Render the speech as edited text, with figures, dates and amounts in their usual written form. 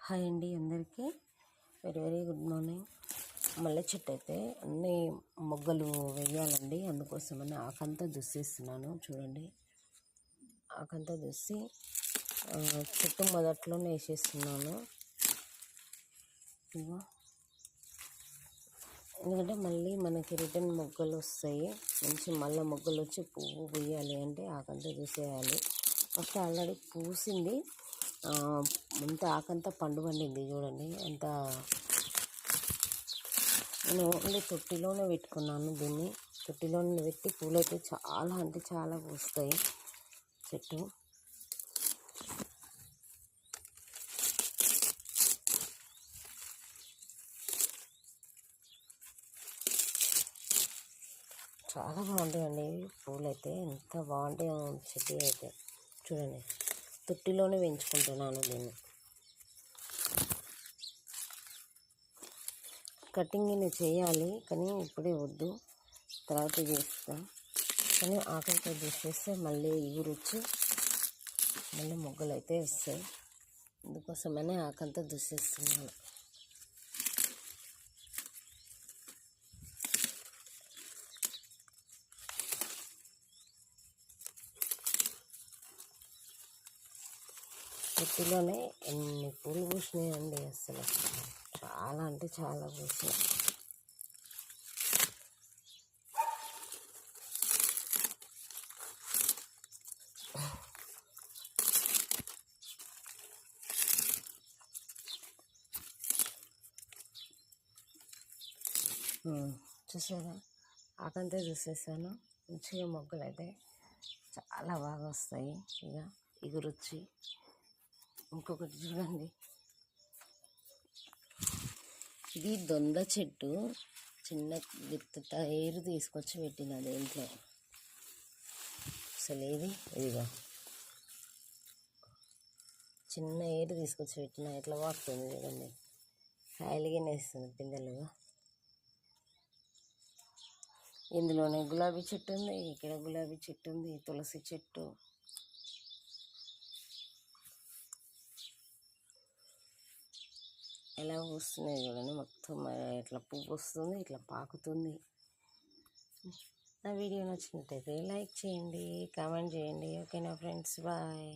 Hi అండి అందరికీ very very good morning. మల్లె చెట్టు అయితే అన్ని మొగ్గలు వేయాలండి, అందుకోసమని ఆకంతా దుస్సేస్తున్నాను. చూడండి, ఆకంతా దుస్సి చెట్టు మొదట్లోనే వేసేస్తున్నాను. ఇదిగో, ఎందుకంటే మళ్ళీ మనకి రిటర్న్ మొగ్గలు వస్తాయి, మంచి మళ్ళీ మొగ్గలు వచ్చి పువ్వు వేయాలి అంటే ఆకంతా చూసేయాలి. ఫస్ట్ ఆల్రెడీ పూసింది, అంత ఆకంతా పండు పండింది. చూడండి ఎంత, నేను ఓన్లీ తొట్టిలోనే పెట్టుకున్నాను దీన్ని. తొట్టిలోనే పెట్టి పూలు అయితే చాలా అంటే చాలా పూస్తాయి చెట్టు. చాలా బాగుంటాయండి పూలు అయితే, ఎంత బాగుంటాయో చెట్టు అయితే. చూడండి, తొట్టిలోనే పెంచుకుంటున్నాను దీన్ని. కటింగ్ చేయాలి కానీ ఇప్పుడే వద్దు, తర్వాత చేస్తాం. కానీ ఆకలితో చేసేస్తే మళ్ళీ ఇగురు వచ్చి మళ్ళీ మొగ్గలు అయితే వస్తాయి, అందుకోసమనే ఆకంతా దుసేస్తున్నాను. చెట్టులోనే ఎన్ని పూలు పూసినాయండి, అసలు చాలా అంటే చాలా పూసినాయి. చూసారా, ఆకంతా చూసేసాను. మంచిగా మొగ్గలు అయితే చాలా బాగా వస్తాయి. ఇక ఇగురొచ్చి ఇంకొకటి చూడండి, ఇది దొండ చెట్టు. చిన్న విత్త ఏరు తీసుకొచ్చి పెట్టిన దేంట్లో అసలు ఏది, ఇదిగో చిన్న ఏరు తీసుకొచ్చి పెట్టిన, ఎట్లా వాడుతుంది చూడండి, కాయలుగానే వేస్తుంది పిందెలుగా. ఇందులోనే గులాబీ చెట్టు ఉంది, ఇక్కడ గులాబీ చెట్టు ఉంది, తులసి చెట్టు. ఎలా వస్తున్నాయి చూడండి, మొత్తం ఇట్లా పువ్వు వస్తుంది, ఇట్లా పాకుతుంది. నా వీడియో నచ్చినట్టయితే లైక్ చేయండి, కామెంట్ చేయండి. ఓకేనా ఫ్రెండ్స్, బాయ్.